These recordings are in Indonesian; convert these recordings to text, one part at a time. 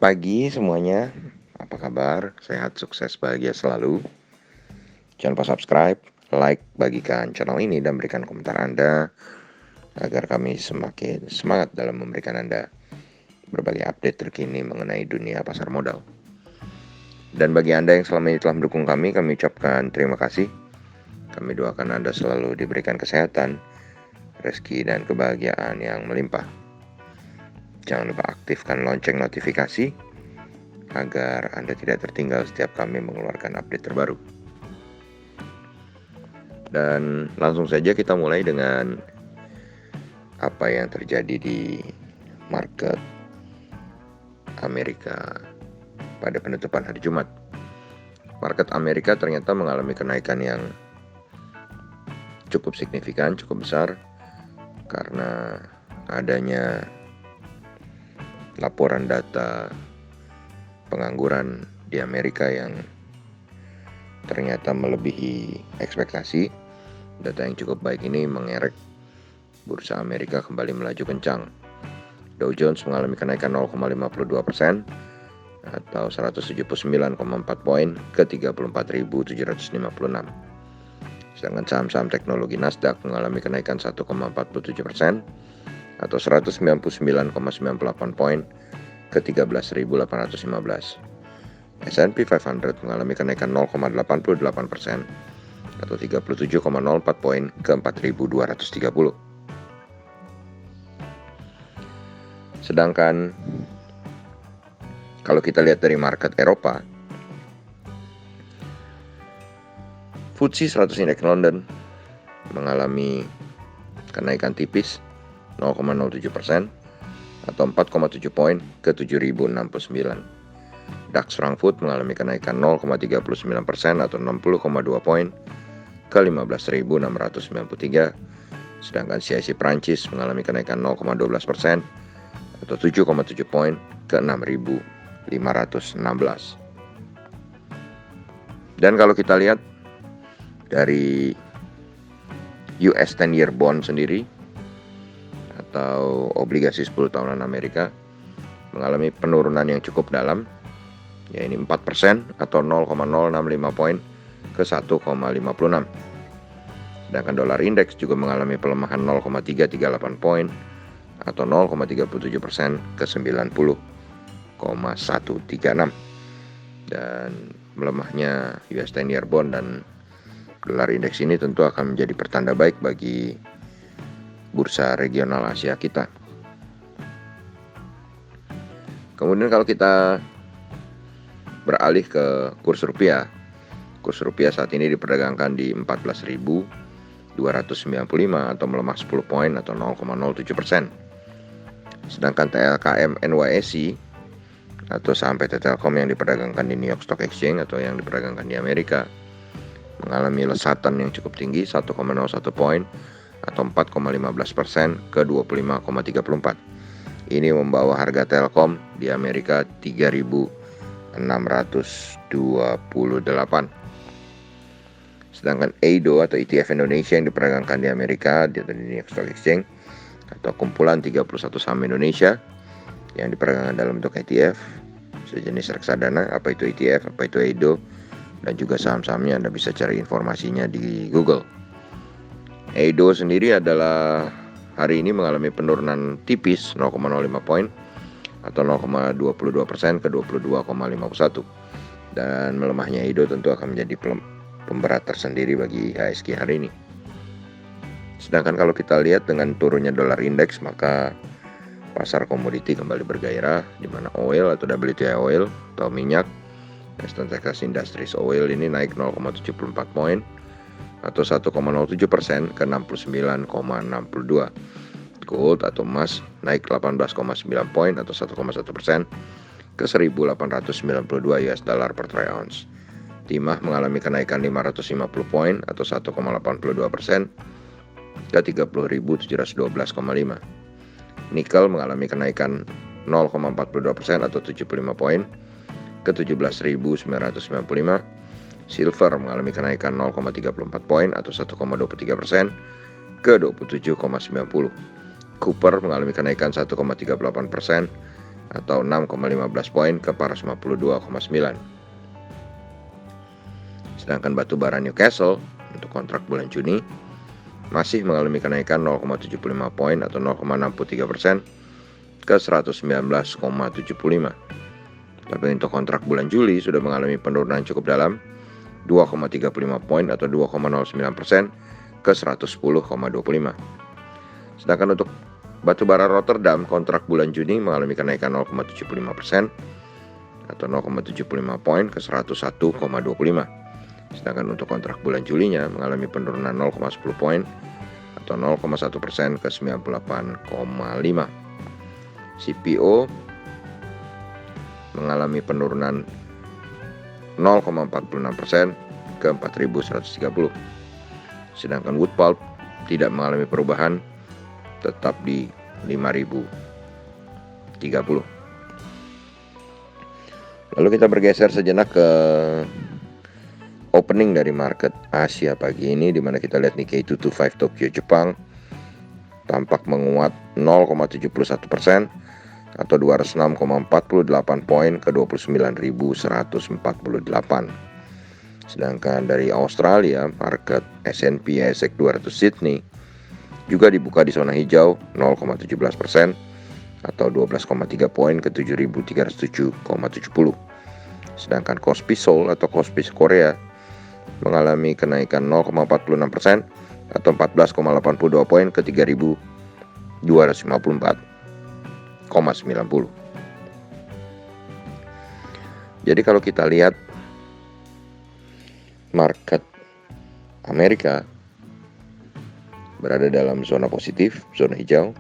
Selamat pagi semuanya. Apa kabar? Sehat, sukses, bahagia selalu. Jangan lupa subscribe, like, bagikan channel ini dan berikan komentar Anda agar kami semakin semangat dalam memberikan Anda berbagai update terkini mengenai dunia pasar modal. Dan bagi Anda yang selama ini telah mendukung kami ucapkan terima kasih. Kami doakan Anda selalu diberikan kesehatan, rezeki, dan kebahagiaan yang melimpah. Jangan lupa aktifkan lonceng notifikasi agar Anda tidak tertinggal setiap kami mengeluarkan update terbaru. Dan langsung saja kita mulai dengan apa yang terjadi di market Amerika pada penutupan hari Jumat. Market Amerika ternyata mengalami kenaikan yang cukup signifikan, cukup besar karena adanya laporan data pengangguran di Amerika yang ternyata melebihi ekspektasi. Data yang cukup baik ini mengerek bursa Amerika kembali melaju kencang. Dow Jones mengalami kenaikan 0,52% atau 179,4 poin ke 34.756. Sedangkan saham-saham teknologi Nasdaq mengalami kenaikan 1,47% atau 199,98 poin ke 13.815. S&P 500 mengalami kenaikan 0,88% atau 37,04 poin ke 4.230. Sedangkan kalau kita lihat dari market Eropa, FTSE 100 Index London mengalami kenaikan tipis 0,07% atau 4,7 poin ke 7.069. DAX Frankfurt mengalami kenaikan 0,39% atau 60,2 poin ke 15.693. Sedangkan CAC Prancis mengalami kenaikan 0,12% atau 7,7 poin ke 6.516. Dan kalau kita lihat dari US 10-year bond sendiri atau obligasi 10 tahunan Amerika mengalami penurunan yang cukup dalam, yaitu 4% atau 0,065 poin ke 1,56. Sedangkan dolar indeks juga mengalami pelemahan 0,338 poin atau 0,37% ke 90,136. Dan melemahnya US 10-year bond dan dolar indeks ini tentu akan menjadi pertanda baik bagi bursa regional Asia kita. Kemudian kalau kita beralih ke kurs rupiah saat ini diperdagangkan di 14.295 atau melemah 10 poin atau 0,07%. Sedangkan TLKM NYSE atau saham PT Telkom yang diperdagangkan di New York Stock Exchange atau yang diperdagangkan di Amerika mengalami lesatan yang cukup tinggi 1,01 poin atau 4,15% ke 25,34. Ini membawa harga Telkom di Amerika 3.628. Sedangkan EIDO atau ETF Indonesia yang diperdagangkan di Amerika di New York Stock Exchange atau kumpulan 31 saham Indonesia yang diperdagangkan dalam bentuk ETF sejenis reksadana, apa itu ETF, apa itu EIDO, dan juga saham-sahamnya Anda bisa cari informasinya di Google. EIDO sendiri adalah hari ini mengalami penurunan tipis 0,05 poin atau 0,22% ke 22,51. Dan melemahnya EIDO tentu akan menjadi pemberat tersendiri bagi IHSG hari ini. Sedangkan kalau kita lihat dengan turunnya dolar indeks, maka pasar komoditi kembali bergairah, di mana oil atau WTI oil atau minyak Western Texas Industries Oil ini naik 0,74 poin atau 1,07% ke 69,62. Gold atau emas naik 18,9 poin atau 1,1% ke 1.892 US dollar per troy ounce. Timah mengalami kenaikan 550 poin atau 1,82% ke 30.712,5. Nikel mengalami kenaikan 0,42% atau 75 poin ke 17.995. Silver mengalami kenaikan 0,34 poin atau 1,23% ke 27,90. Copper mengalami kenaikan 1,38% atau 6,15 poin ke 452,9. Sedangkan batu bara Newcastle untuk kontrak bulan Juni masih mengalami kenaikan 0,75 poin atau 0,63% ke 119,75. Tapi untuk kontrak bulan Juli sudah mengalami penurunan cukup dalam 2,35 poin atau 2,09% ke 110,25. Sedangkan untuk batu bara Rotterdam kontrak bulan Juni mengalami kenaikan 0,75% atau 0,75 poin ke 101,25. Sedangkan untuk kontrak bulan Julinya mengalami penurunan 0,10 poin atau 0,1% ke 98,5. CPO mengalami penurunan 0,46% ke 4.130. Sedangkan wood pulp tidak mengalami perubahan, tetap di 5.030. Lalu kita bergeser sejenak ke opening dari market Asia pagi ini, di mana kita lihat Nikkei 225 Tokyo Jepang tampak menguat 0,71% atau 206,48 poin ke 29.148. Sedangkan dari Australia, market S&P ASX 200 Sydney juga dibuka di zona hijau 0,17% atau 12,3 poin ke 7.307,70. Sedangkan Kospi Seoul atau Kospi Korea mengalami kenaikan 0,46% atau 14,82 poin ke 3.254,90. Jadi kalau kita lihat market Amerika berada dalam zona positif, zona hijau.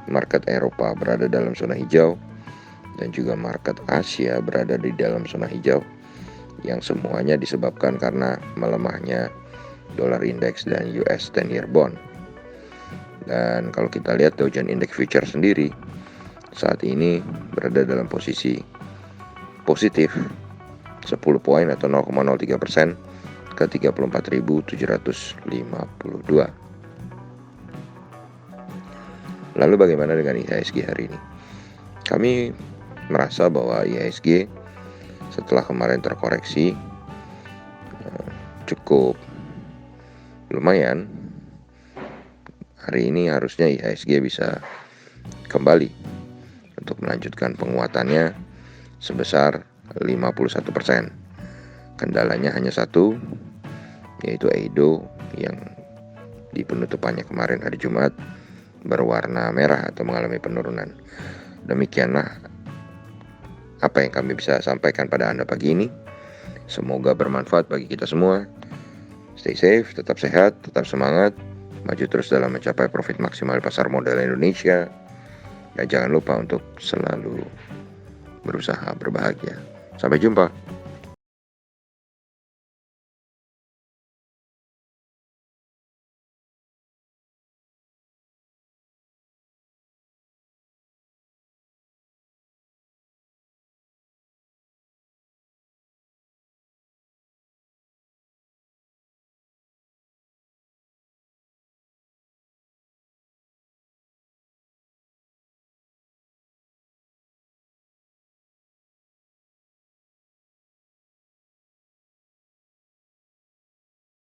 Market Eropa berada dalam zona hijau. Dan juga market Asia berada di dalam zona hijau. Yang semuanya disebabkan karena melemahnya dolar indeks dan US 10-year bond. Dan kalau kita lihat Dow Jones Index Future sendiri saat ini berada dalam posisi positif 10 poin atau 0,03% ke 34.752. Lalu bagaimana dengan IHSG hari ini? Kami merasa bahwa IHSG setelah kemarin terkoreksi cukup lumayan, hari ini harusnya IHSG bisa kembali untuk melanjutkan penguatannya sebesar 51%. Kendalanya hanya satu, yaitu EIDO yang di penutupannya kemarin hari Jumat berwarna merah atau mengalami penurunan. Demikianlah apa yang kami bisa sampaikan pada Anda pagi ini. Semoga bermanfaat bagi kita semua. Stay safe, tetap sehat, tetap semangat, maju terus dalam mencapai profit maksimal pasar modal Indonesia. Dan jangan lupa untuk selalu berusaha berbahagia. Sampai jumpa.